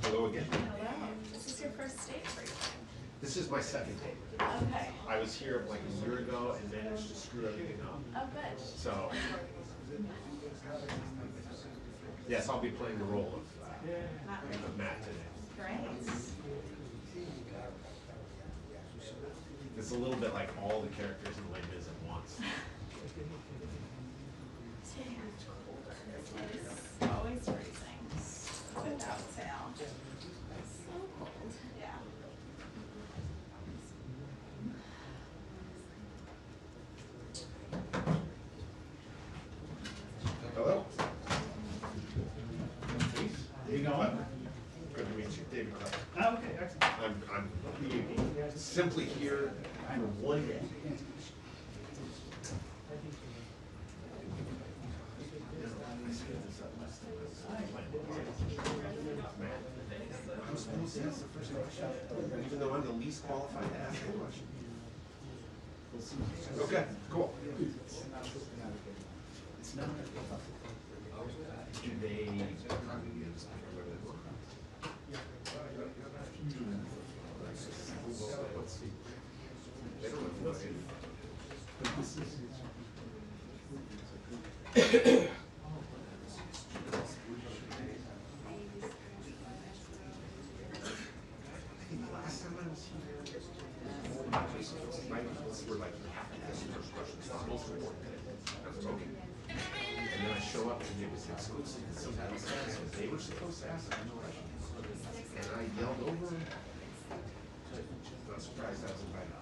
Hello again. Hello. This is your first stage briefing. This is my second tape. Okay. I was here like a year ago and managed to screw everything up. Oh, good. So, yes, I'll be playing the role of Matt today. Great. It's a little bit like all the characters in Les Mis at once. It's always freezing without fail. So cold. Yeah. Hello. You know what? Good to meet you, David Clark. Oh, okay, excellent. I'm simply here for 1 day. I'm supposed to ask the first question, even though I'm the least qualified to ask the question. Okay, cool. Do they? Let's see. They don't have to last time I was here, my notes were like, this is the first question, it's the most important thing. I was okay. And then I show up and it was exclusive. Sometimes they were supposed to ask me questions. And I yelled over them. I'm surprised I was invited.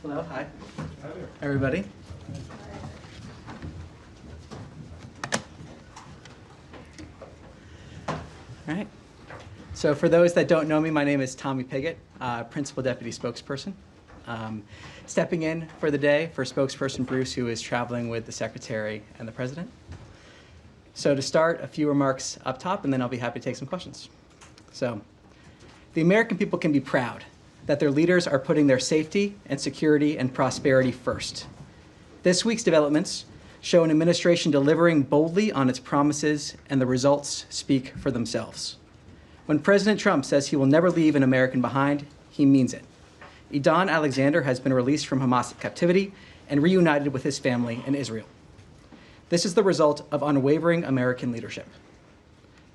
Hello, hi, everybody. All right. So for those that don't know me, my name is Tommy Pigott, Principal Deputy Spokesperson. Stepping in for the day for Spokesperson Bruce, who is traveling with the Secretary and the President. So to start, a few remarks up top, and then I'll be happy to take some questions. So the American people can be proud that their leaders are putting their safety and security and prosperity first. This week's developments show an administration delivering boldly on its promises, and the results speak for themselves. When President Trump says he will never leave an American behind, he means it. Edon Alexander has been released from Hamas captivity and reunited with his family in Israel. This is the result of unwavering American leadership.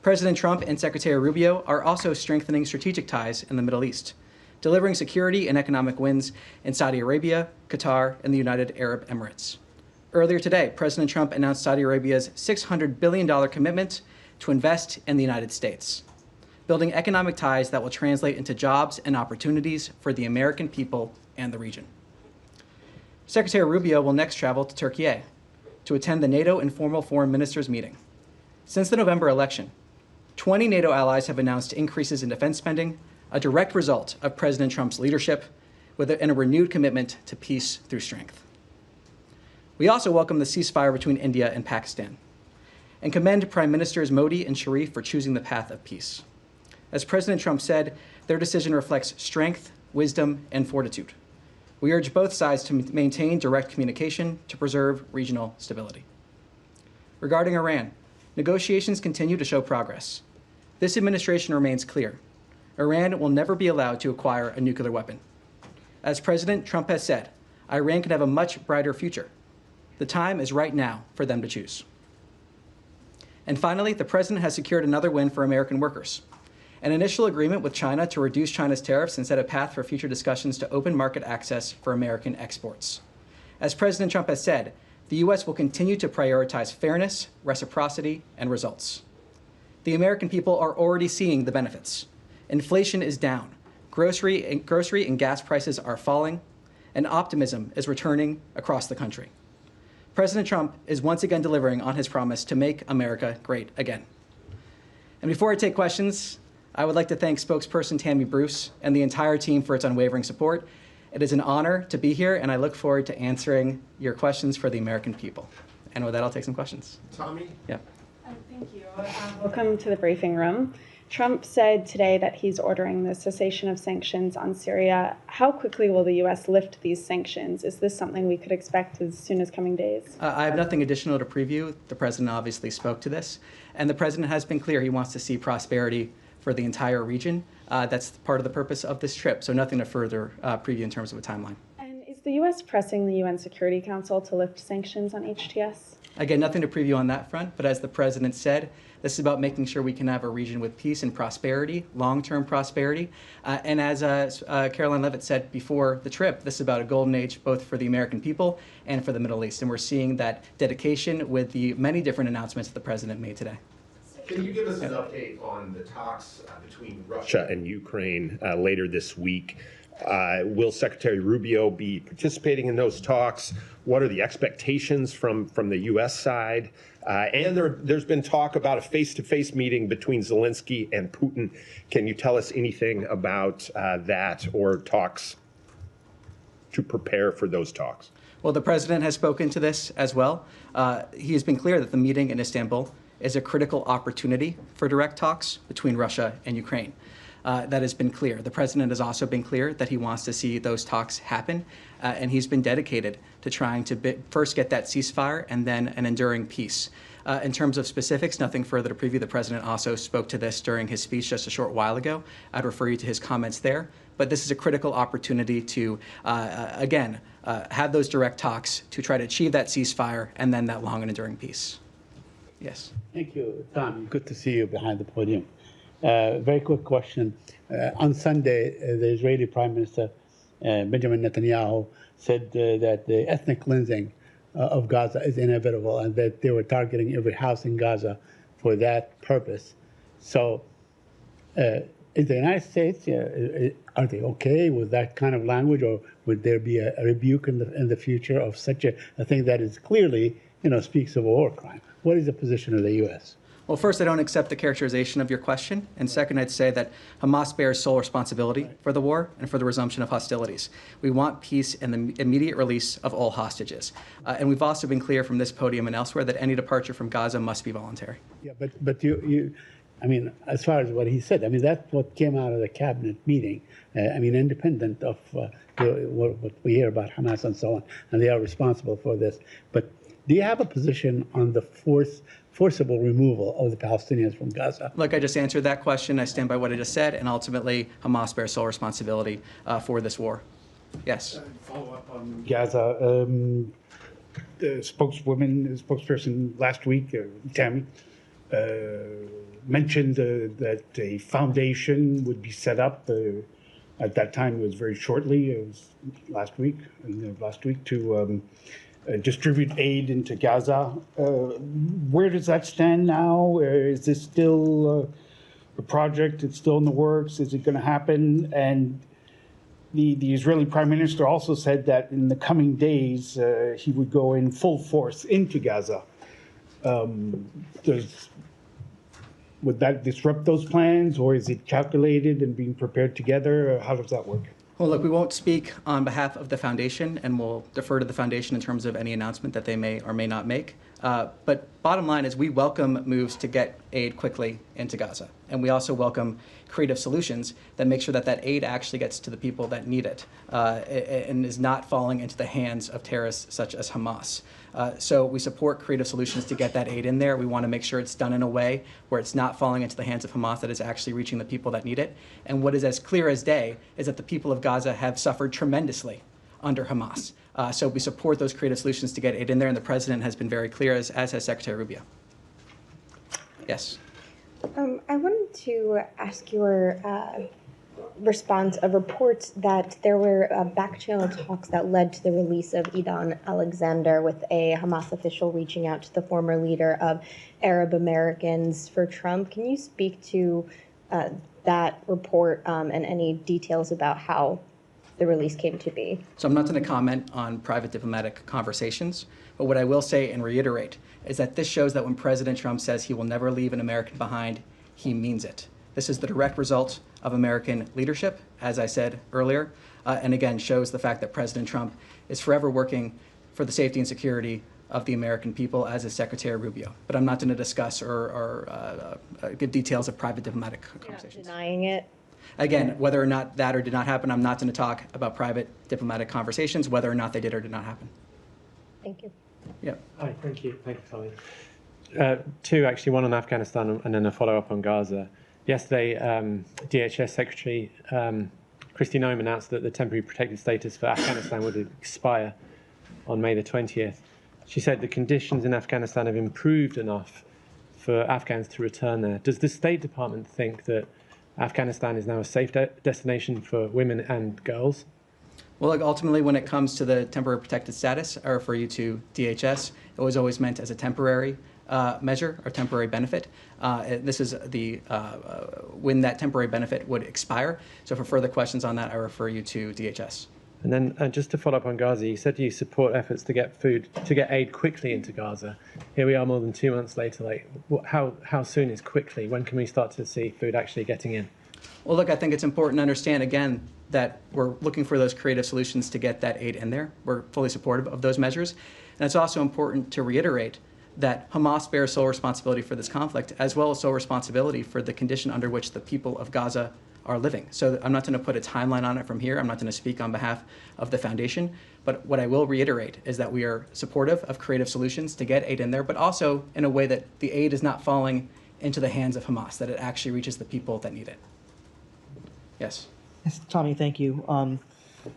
President Trump and Secretary Rubio are also strengthening strategic ties in the Middle East, delivering security and economic wins in Saudi Arabia, Qatar, and the United Arab Emirates. Earlier today, President Trump announced Saudi Arabia's $600 billion commitment to invest in the United States, building economic ties that will translate into jobs and opportunities for the American people and the region. Secretary Rubio will next travel to Turkey to attend the NATO informal foreign ministers meeting. Since the November election, 20 NATO allies have announced increases in defense spending, a direct result of President Trump's leadership and a renewed commitment to peace through strength. We also welcome the ceasefire between India and Pakistan and commend Prime Ministers Modi and Sharif for choosing the path of peace. As President Trump said, their decision reflects strength, wisdom, and fortitude. We urge both sides to maintain direct communication to preserve regional stability. Regarding Iran, negotiations continue to show progress. This administration remains clear. Iran will never be allowed to acquire a nuclear weapon. As President Trump has said, Iran can have a much brighter future. The time is right now for them to choose. And finally, the President has secured another win for American workers. An initial agreement with China to reduce China's tariffs and set a path for future discussions to open market access for American exports. As President Trump has said, the U.S. will continue to prioritize fairness, reciprocity, and results. The American people are already seeing the benefits. Inflation is down, grocery and gas prices are falling, and optimism is returning across the country. President Trump is once again delivering on his promise to make America great again. And before I take questions, I would like to thank Spokesperson Tammy Bruce and the entire team for its unwavering support. It is an honor to be here, and I look forward to answering your questions for the American people. And with that, I'll take some questions. Tommy? Yeah. Thank you. Welcome to the briefing room. Trump said today that he's ordering the cessation of sanctions on Syria. How quickly will the U.S. lift these sanctions? Is this something we could expect as soon as coming days? I have nothing additional to preview. The president obviously spoke to this, and the president has been clear he wants to see prosperity for the entire region. That's part of the purpose of this trip, so nothing to further preview in terms of a timeline. And is the U.S. pressing the UN Security Council to lift sanctions on HTS? Again, nothing to preview on that front, but as the president said, this is about making sure we can have a region with peace and prosperity, long-term prosperity. And as Caroline Levitt said before the trip, this is about a golden age both for the American people and for the Middle East. And we're seeing that dedication with the many different announcements that the president made today. Can you give us an update on the talks between Russia and Ukraine later this week? Will Secretary Rubio be participating in those talks? What are the expectations from the U.S. side? And there's been talk about a face-to-face meeting between Zelensky and Putin. Can you tell us anything about that or talks to prepare for those talks? Well, the president has spoken to this as well. He has been clear that the meeting in Istanbul is a critical opportunity for direct talks between Russia and Ukraine. That has been clear. The president has also been clear that he wants to see those talks happen, and he's been dedicated to trying to first get that ceasefire and then an enduring peace. In terms of specifics, nothing further to preview. The president also spoke to this during his speech just a short while ago. I'd refer you to his comments there. But this is a critical opportunity to, again, have those direct talks to try to achieve that ceasefire and then that long and enduring peace. Yes. Thank you, Tom. Good to see you behind the podium. Very quick question. On Sunday, the Israeli Prime Minister Benjamin Netanyahu said that the ethnic cleansing of Gaza is inevitable and that they were targeting every house in Gaza for that purpose. So is the United States, are they okay with that kind of language, or would there be a rebuke in the future of such a thing that is clearly, speaks of a war crime? What is the position of the U.S.? Well, first, I don't accept the characterization of your question. And second, I'd say that Hamas bears sole responsibility for the war and for the resumption of hostilities. We want peace and the immediate release of all hostages. And we've also been clear from this podium and elsewhere that any departure from Gaza must be voluntary. Yeah, but you as far as what he said, that's what came out of the cabinet meeting. Independent of what we hear about Hamas and so on, and they are responsible for this. But do you have a position on the forcible removal of the Palestinians from Gaza? Look, I just answered that question. I stand by what I just said, and ultimately, Hamas bears sole responsibility for this war. Yes. Follow up on Gaza. The spokesperson last week, Tammy, mentioned that a foundation would be set up. At that time, it was very shortly. It was last week to distribute aid into Gaza. Where does that stand now? Is this still a project? It's still in the works? Is it going to happen? And the Israeli Prime Minister also said that in the coming days he would go in full force into Gaza. Would that disrupt those plans, or is it calculated and being prepared together? How does that work? Well, look, we won't speak on behalf of the foundation, and we'll defer to the foundation in terms of any announcement that they may or may not make. But bottom line is we welcome moves to get aid quickly into Gaza. And we also welcome creative solutions that make sure that that aid actually gets to the people that need it and is not falling into the hands of terrorists such as Hamas. So we support creative solutions to get that aid in there. We want to make sure it's done in a way where it's not falling into the hands of Hamas, that is actually reaching the people that need it. And what is as clear as day is that the people of Gaza have suffered tremendously under Hamas. So we support those creative solutions to get aid in there, and the president has been very clear, as has Secretary Rubio. Yes. I wanted to ask your response of reports that there were back-channel talks that led to the release of Edon Alexander, with a Hamas official reaching out to the former leader of Arab Americans for Trump. Can you speak to that report and any details about how the release came to be? So I'm not going to comment on private diplomatic conversations, but what I will say and reiterate is that this shows that when President Trump says he will never leave an American behind, he means it. This is the direct result of American leadership, as I said earlier, and again shows the fact that President Trump is forever working for the safety and security of the American people, as is Secretary Rubio. But I'm not going to discuss or give details of private diplomatic conversations. You're not denying it? Again, whether or not that or did not happen, I'm not going to talk about private diplomatic conversations, whether or not they did or did not happen. Thank you. Yeah. Hi, thank you, Tommy. Two, actually, one on Afghanistan and then a follow-up on Gaza. Yesterday, DHS Secretary Kristi Noem announced that the temporary protected status for Afghanistan would expire on May the 20th. She said the conditions in Afghanistan have improved enough for Afghans to return there. Does the State Department think that Afghanistan is now a safe destination for women and girls? Well, look, ultimately, when it comes to the temporary protected status, I refer you to DHS. It was always meant as a temporary measure or temporary benefit. This is the when that temporary benefit would expire. So for further questions on that, I refer you to DHS. And then just to follow up on Gaza, you said you support efforts to get aid quickly into Gaza. Here we are more than 2 months later. Like, how soon is quickly? When can we start to see food actually getting in? Well, look, I think it's important to understand, again, that we're looking for those creative solutions to get that aid in there. We're fully supportive of those measures. And it's also important to reiterate that Hamas bears sole responsibility for this conflict, as well as sole responsibility for the condition under which the people of Gaza are living. So I'm not going to put a timeline on it from here. I'm not going to speak on behalf of the foundation. But what I will reiterate is that we are supportive of creative solutions to get aid in there, but also in a way that the aid is not falling into the hands of Hamas, that it actually reaches the people that need it. Yes. Yes, Tommy, thank you.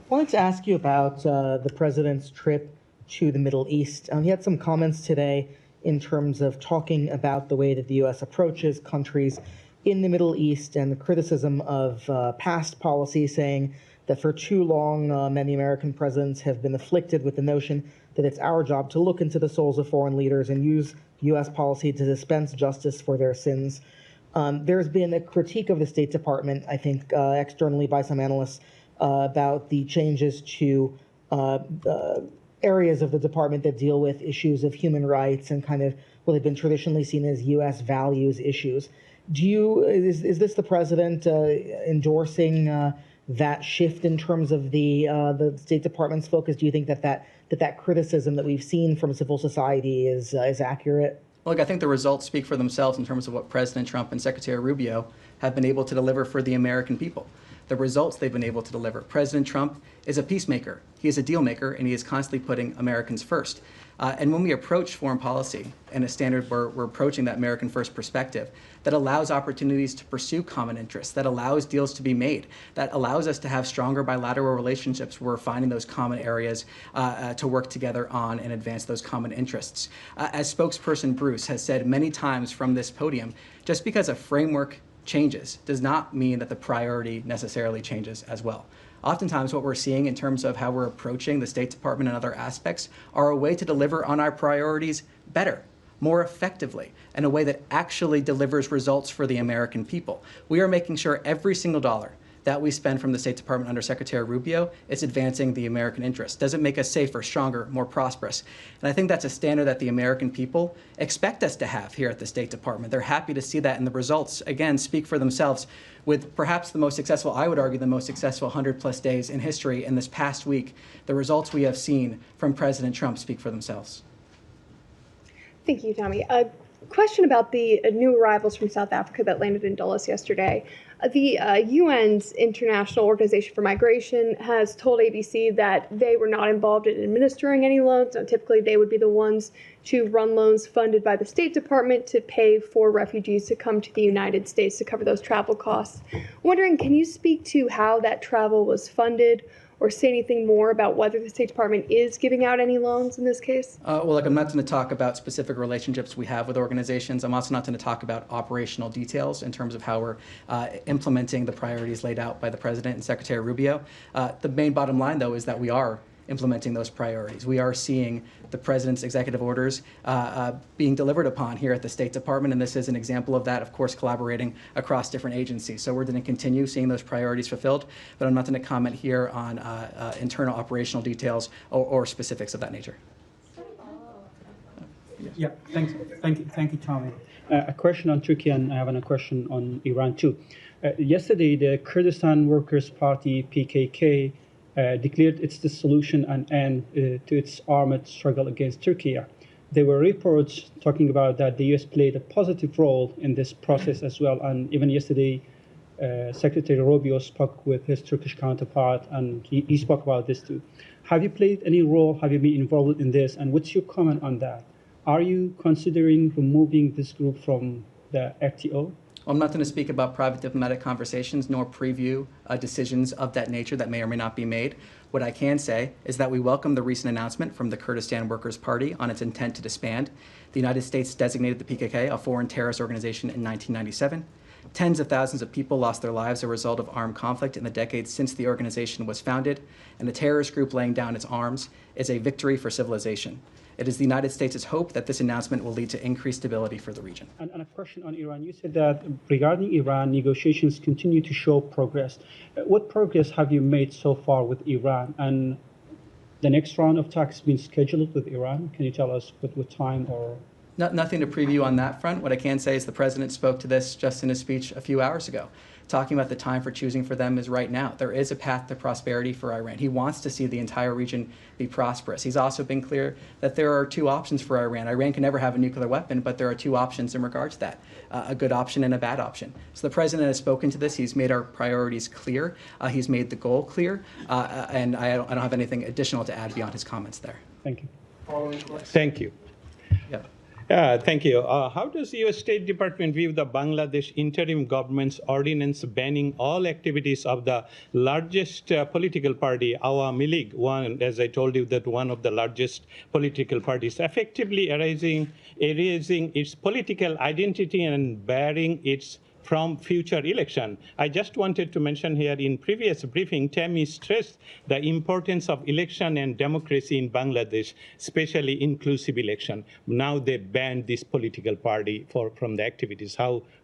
Wanted to ask you about the president's trip to the Middle East. He had some comments today in terms of talking about the way that the U.S. approaches countries in the Middle East and the criticism of past policy, saying that for too long, many American presidents have been afflicted with the notion that it's our job to look into the souls of foreign leaders and use U.S. policy to dispense justice for their sins. There's been a critique of the State Department, I think, externally by some analysts, about the changes to areas of the department that deal with issues of human rights and kind of what have been traditionally seen as U.S. values issues. Is this the president endorsing that shift in terms of the State Department's focus? Do you think that criticism that we've seen from civil society is accurate? Look, I think the results speak for themselves in terms of what President Trump and Secretary Rubio have been able to deliver for the American people. The results they've been able to deliver. President Trump is a peacemaker. He is a deal maker, and he is constantly putting Americans first. And when we approach foreign policy in a standard where we're approaching that American first perspective, that allows opportunities to pursue common interests, that allows deals to be made, that allows us to have stronger bilateral relationships where we're finding those common areas to work together on and advance those common interests. As spokesperson Bruce has said many times from this podium, just because a framework changes does not mean that the priority necessarily changes as well. Oftentimes what we're seeing in terms of how we're approaching the State Department and other aspects are a way to deliver on our priorities better, more effectively, in a way that actually delivers results for the American people. We are making sure every single dollar that we spend from the State Department under Secretary Rubio is advancing the American interest. Does it make us safer, stronger, more prosperous? And I think that's a standard that the American people expect us to have here at the State Department. They're happy to see that, and the results, again, speak for themselves, with perhaps the most successful, I would argue, the most successful 100-plus days in history in this past week. The results we have seen from President Trump speak for themselves. Thank you, Tommy. A question about the new arrivals from South Africa that landed in Dulles yesterday. The UN's International Organization for Migration has told ABC that they were not involved in administering any loans. Now, typically, they would be the ones to run loans funded by the State Department to pay for refugees to come to the United States to cover those travel costs. I'm wondering, can you speak to how that travel was funded, or say anything more about whether the State Department is giving out any loans in this case? Well, look, I'm not going to talk about specific relationships we have with organizations. I'm also not going to talk about operational details in terms of how we're implementing the priorities laid out by the President and Secretary Rubio. The main bottom line, though, is that we are implementing those priorities. We are seeing the President's executive orders being delivered upon here at the State Department, and this is an example of that, of course, collaborating across different agencies. So we're going to continue seeing those priorities fulfilled, but I'm not going to comment here on internal operational details or specifics of that nature. Yeah, thank you, Tommy. A question on Turkey, and I have a question on Iran too. Yesterday, the Kurdistan Workers' Party (PKK) declared its dissolution and end to its armed struggle against Turkey. There were reports talking about that the U.S. played a positive role in this process as well, and even yesterday, Secretary Rubio spoke with his Turkish counterpart, and he spoke about this too. Have you played any role? Have you been involved in this? And what's your comment on that? Are you considering removing this group from the RTO? Well, I'm not going to speak about private diplomatic conversations nor preview decisions of that nature that may or may not be made. What I can say is that we welcome the recent announcement from the Kurdistan Workers' Party on its intent to disband. The United States designated the PKK a foreign terrorist organization in 1997. Tens of thousands of people lost their lives as a result of armed conflict in the decades since the organization was founded, and the terrorist group laying down its arms is a victory for civilization. It is the United States' hope that this announcement will lead to increased stability for the region. And a question on Iran. You said that regarding Iran, negotiations continue to show progress. What progress have you made so far with Iran? And the next round of talks has been scheduled with Iran. Can you tell us what time or? Nothing to preview on that front. What I can say is the President spoke to this just in his speech a few hours ago, talking about the time for choosing for them is right now. There is a path to prosperity for Iran. He wants to see the entire region be prosperous. He's also been clear that there are two options for Iran. Iran can never have a nuclear weapon, but there are two options in regards to that, a good option and a bad option. So the President has spoken to this. He's made our priorities clear. He's made the goal clear. And I don't have anything additional to add beyond his comments there. Thank you. Thank you. Yeah. Thank you. How does the U.S. State Department view the Bangladesh interim government's ordinance banning all activities of the largest political party, Awami League, one, as I told you, that one of the largest political parties, effectively erasing its political identity and barring its from future election? I just wanted to mention here in previous briefing, Tammy stressed the importance of election and democracy in Bangladesh, especially inclusive election. Now they banned this political party from the activities.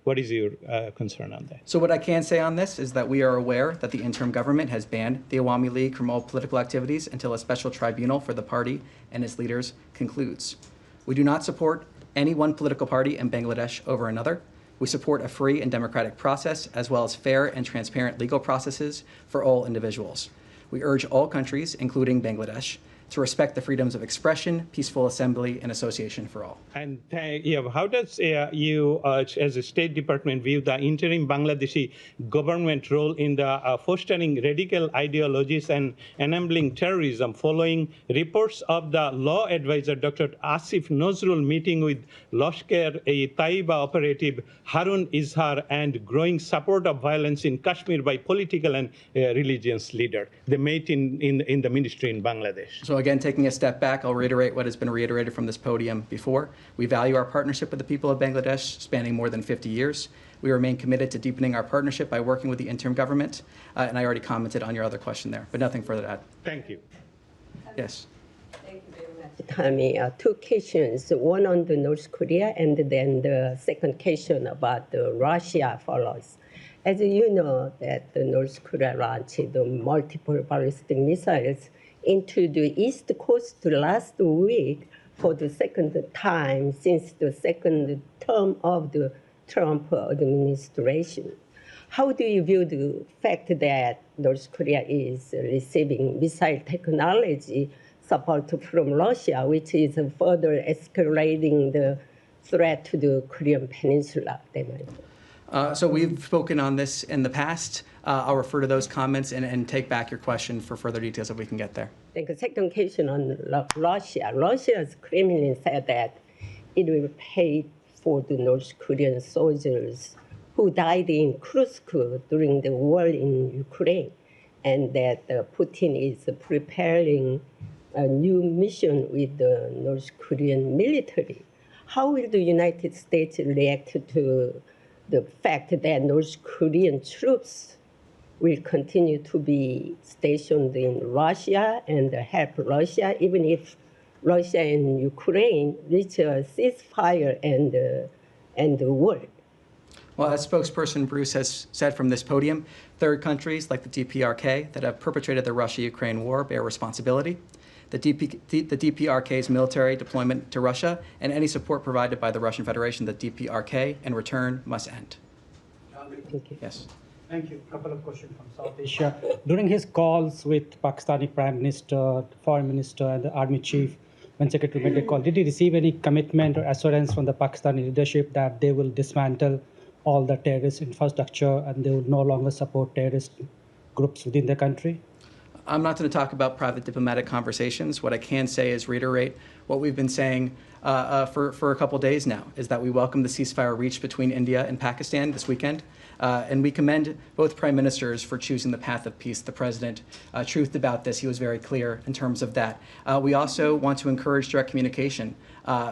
What is your concern on that? So what I can say on this is that we are aware that the interim government has banned the Awami League from all political activities until a special tribunal for the party and its leaders concludes. We do not support any one political party in Bangladesh over another. We support a free and democratic process, as well as fair and transparent legal processes for all individuals. We urge all countries, including Bangladesh, to respect the freedoms of expression, peaceful assembly, and association for all. And how does you, as a State Department, view the interim Bangladeshi government role in the fostering radical ideologies and enabling terrorism, following reports of the law advisor, Dr. Asif Nazrul, meeting with Lashkar-e-Taiba operative Harun Izhar and growing support of violence in Kashmir by political and religious leaders? They met in the ministry in Bangladesh. So again, taking a step back, I'll reiterate what has been reiterated from this podium before. We value our partnership with the people of Bangladesh, spanning more than 50 years. We remain committed to deepening our partnership by working with the interim government. And I already commented on your other question there, but nothing further to add. Thank you. Yes. Thank you very much, Tommy. Two questions, one on the North Korea, and then the second question about the Russia follows. As you know, that the North Korea launched multiple ballistic missiles into the East Coast last week for the second time since the second term of the Trump administration. How do you view the fact that North Korea is receiving missile technology support from Russia, which is further escalating the threat to the Korean Peninsula? So we've spoken on this in the past. I'll refer to those comments and take back your question for further details if we can get there. The second question on Russia. Russia's Kremlin said that it will pay for the North Korean soldiers who died in Kursk during the war in Ukraine, and that Putin is preparing a new mission with the North Korean military. How will the United States react to the fact that North Korean troops will continue to be stationed in Russia and help Russia, even if Russia and Ukraine reach a ceasefire and the war? Well, as spokesperson Bruce has said from this podium, third countries like the DPRK that have perpetrated the Russia-Ukraine war bear responsibility. The DPRK's military deployment to Russia and any support provided by the Russian Federation, the DPRK, in return must end. Thank you. Yes. Thank you. A couple of questions from South Asia. During his calls with Pakistani Prime Minister, Foreign Minister, and the Army Chief, when Secretary made a call, did he receive any commitment or assurance from the Pakistani leadership that they will dismantle all the terrorist infrastructure and they will no longer support terrorist groups within the country? I'm not going to talk about private diplomatic conversations. What I can say is reiterate what we've been saying for a couple days now, is that we welcome the ceasefire reached between India and Pakistan this weekend. And we commend both prime ministers for choosing the path of peace. The president truthed about this. He was very clear in terms of that. We also want to encourage direct communication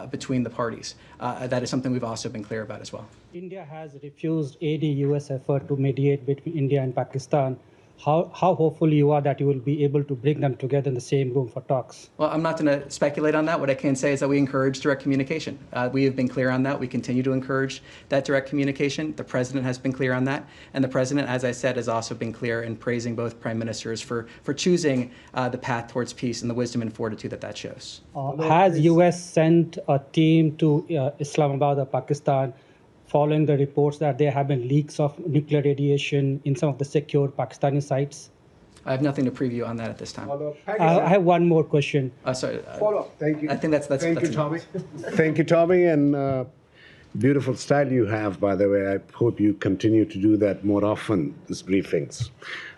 between the parties. That is something we've also been clear about as well. India has refused any U.S. effort to mediate between India and Pakistan. How hopeful you are that you will be able to bring them together in the same room for talks? Well, I'm not going to speculate on that. What I can say is that we encourage direct communication. We have been clear on that. We continue to encourage that direct communication. The president has been clear on that. And the president, as I said, has also been clear in praising both prime ministers for choosing the path towards peace and the wisdom and fortitude that shows. Has U.S. sent a team to Islamabad or Pakistan following the reports that there have been leaks of nuclear radiation in some of the secure Pakistani sites? I have nothing to preview on that at this time. I have one more question. Sorry. Follow-up. Thank you. I think that's Thank you, Tommy. enough. Thank you, Tommy, and beautiful style you have, by the way. I hope you continue to do that more often, these briefings.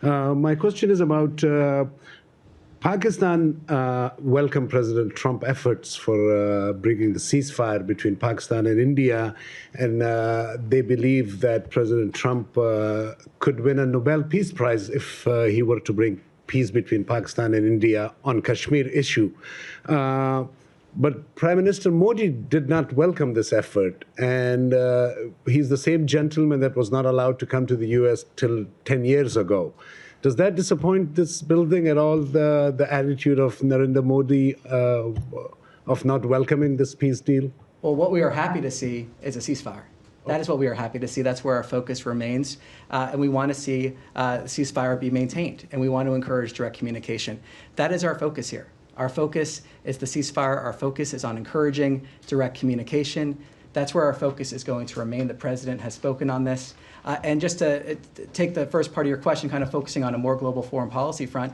My question is about Pakistan welcomed President Trump efforts for bringing the ceasefire between Pakistan and India, and they believe that President Trump could win a Nobel Peace Prize if he were to bring peace between Pakistan and India on Kashmir issue. But Prime Minister Modi did not welcome this effort, and he's the same gentleman that was not allowed to come to the U.S. till 10 years ago. Does that disappoint this building at all, the attitude of Narendra Modi of not welcoming this peace deal? Well, what we are happy to see is a ceasefire. That is what we are happy to see. That's where our focus remains. And we want to see ceasefire be maintained. And we want to encourage direct communication. That is our focus here. Our focus is the ceasefire. Our focus is on encouraging direct communication. That's where our focus is going to remain. The president has spoken on this. And just to take the first part of your question, kind of focusing on a more global foreign policy front,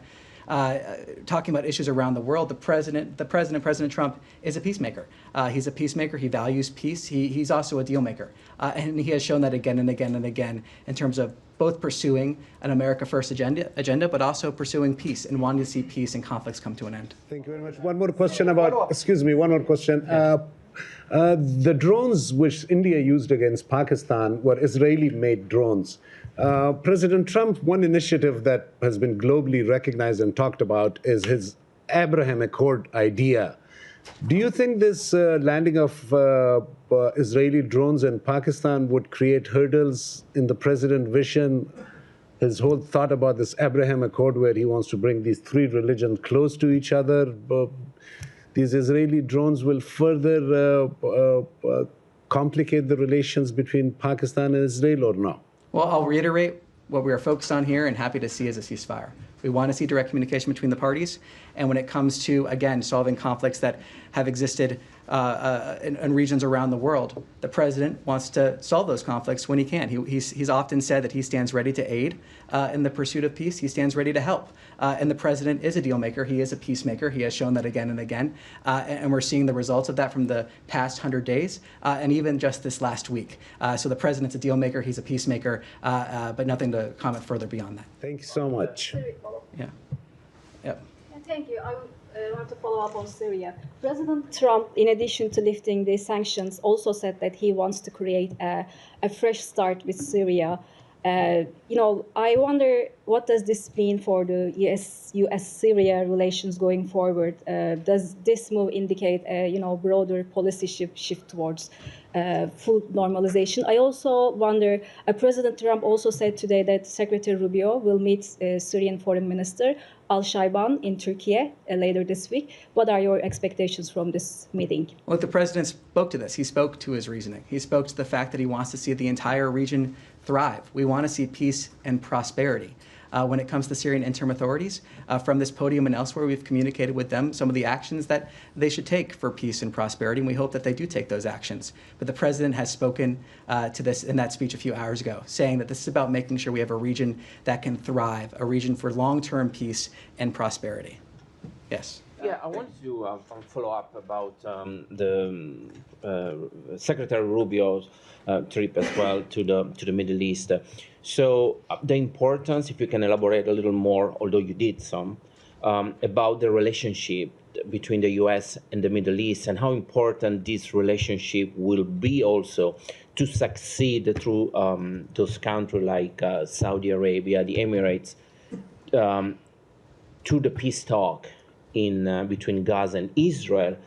talking about issues around the world, President Trump, is a peacemaker. He's a peacemaker. He values peace. He's also a deal maker. And he has shown that again and again and again in terms of both pursuing an America First agenda, but also pursuing peace and wanting to see peace and conflicts come to an end. Thank you very much. One more question about, excuse me, one more question. Yeah. The drones which India used against Pakistan were Israeli-made drones. President Trump, one initiative that has been globally recognized and talked about is his Abraham Accord idea. Do you think this landing of Israeli drones in Pakistan would create hurdles in the president's vision, his whole thought about this Abraham Accord where he wants to bring these three religions close to each other? These Israeli drones will further complicate the relations between Pakistan and Israel or no? Well, I'll reiterate what we are focused on here and happy to see as a ceasefire. We want to see direct communication between the parties. And when it comes to, again, solving conflicts that have existed in regions around the world, the president wants to solve those conflicts when he can. He's often said that he stands ready to aid in the pursuit of peace. He stands ready to help. And the president is a deal maker. He is a peacemaker. He has shown that again and again. And we're seeing the results of that from the past 100 days and even just this last week. So the president's a deal maker. He's a peacemaker, but nothing to comment further beyond that. Thank you so much. Yeah. Yep. Thank you. I want to follow up on Syria. President Trump, in addition to lifting the sanctions, also said that he wants to create a fresh start with Syria. I wonder, what does this mean for the U.S.-Syria relations going forward? Does this move indicate a broader policy shift towards full normalization? I also wonder, President Trump also said today that Secretary Rubio will meet Syrian Foreign Minister Al-Shaiban in Turkey later this week. What are your expectations from this meeting? Well, the president spoke to this. He spoke to his reasoning. He spoke to the fact that he wants to see the entire region thrive. We want to see peace and prosperity. When it comes to Syrian interim authorities, from this podium and elsewhere, we've communicated with them some of the actions that they should take for peace and prosperity, and we hope that they do take those actions. But the president has spoken to this in that speech a few hours ago, saying that this is about making sure we have a region that can thrive, a region for long-term peace and prosperity. Yes. Yeah, I wanted to follow up about the Secretary Rubio's trip as well to the Middle East. So the importance, if you can elaborate a little more, although you did some, about the relationship between the U.S. and the Middle East and how important this relationship will be also to succeed through those countries like Saudi Arabia, the Emirates, to the peace talk in between Gaza and Israel,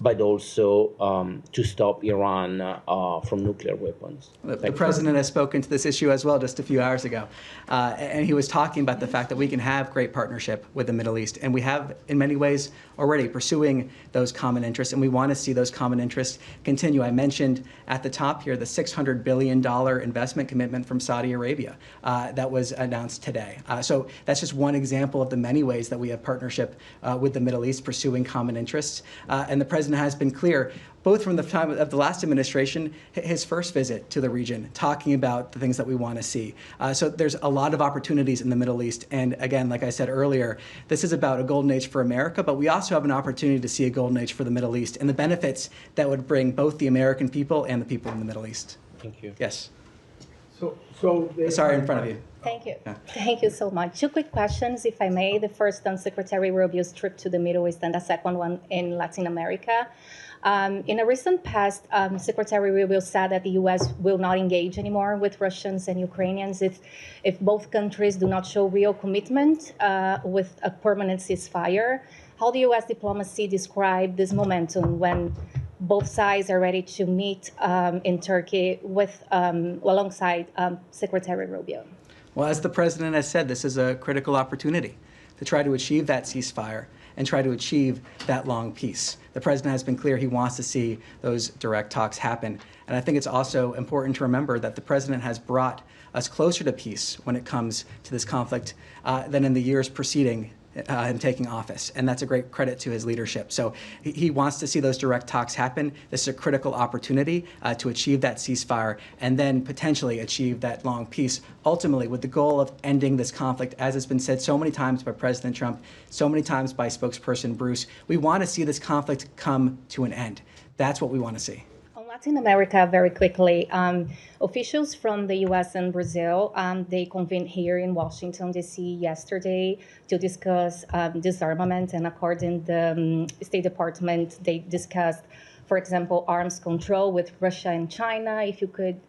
but also to stop Iran from nuclear weapons. The president has spoken to this issue as well just a few hours ago. And he was talking about the fact that we can have great partnership with the Middle East. And we have, in many ways, already pursuing those common interests. And we want to see those common interests continue. I mentioned at the top here the $600 billion investment commitment from Saudi Arabia that was announced today. So that's just one example of the many ways that we have partnership with the Middle East pursuing common interests. And the president has been clear, both from the time of the last administration, his first visit to the region, talking about the things that we want to see. So there's a lot of opportunities in the Middle East. And again, like I said earlier, this is about a golden age for America, but we also have an opportunity to see a golden age for the Middle East and the benefits that would bring both the American people and the people in the Middle East. Thank you. Yes. Sorry, in front of you. Thank you. Yeah. Thank you so much. Two quick questions, if I may. The first on Secretary Rubio's trip to the Middle East and the second one in Latin America. In a recent past, Secretary Rubio said that the U.S. will not engage anymore with Russians and Ukrainians if both countries do not show real commitment with a permanent ceasefire. How do U.S. diplomacy describe this momentum when both sides are ready to meet in Turkey with alongside Secretary Rubio? Well, as the president has said, this is a critical opportunity to try to achieve that ceasefire and try to achieve that long peace. The president has been clear he wants to see those direct talks happen. And I think it's also important to remember that the president has brought us closer to peace when it comes to this conflict than in the years preceding him taking office. And that's a great credit to his leadership. So he wants to see those direct talks happen. This is a critical opportunity to achieve that ceasefire and then potentially achieve that long peace, ultimately with the goal of ending this conflict, as has been said so many times by President Trump, so many times by spokesperson Bruce. We want to see this conflict come to an end. That's what we want to see. Latin America, very quickly, officials from the U.S. and Brazil, they convened here in Washington, D.C. yesterday to discuss disarmament, and according to the State Department, they discussed, for example, arms control with Russia and China. If you could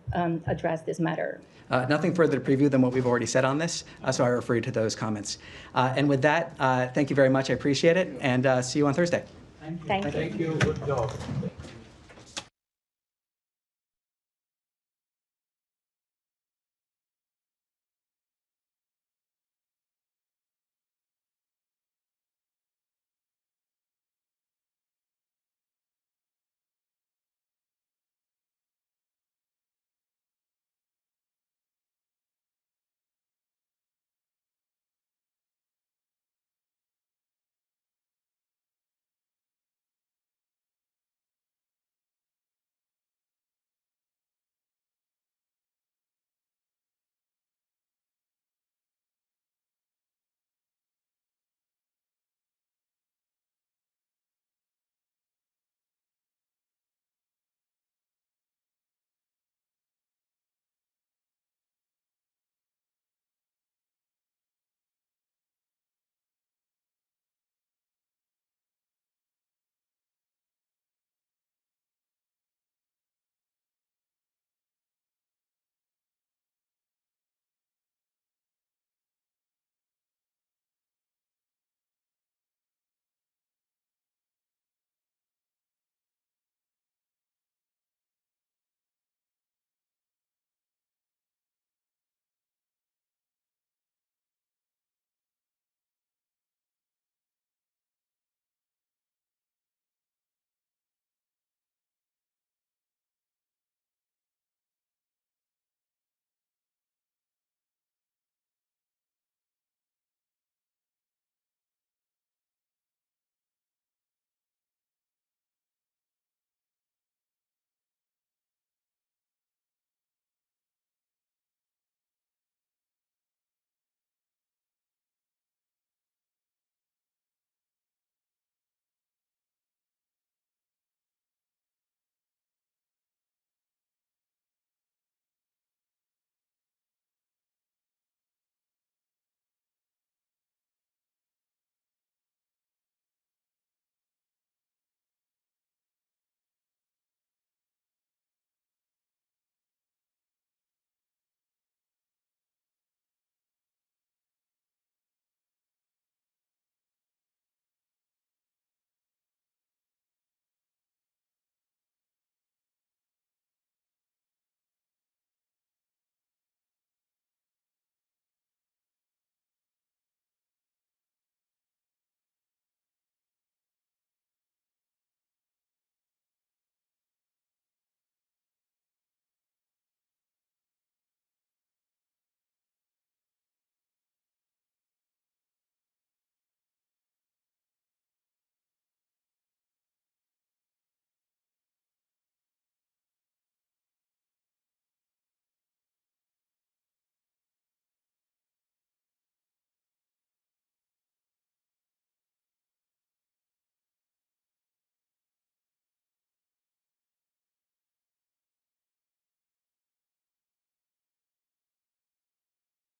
address this matter. Nothing further to preview than what we've already said on this, so I refer you to those comments. And with that, thank you very much. I appreciate it, and see you on Thursday. Thank you. Thank you. Good job.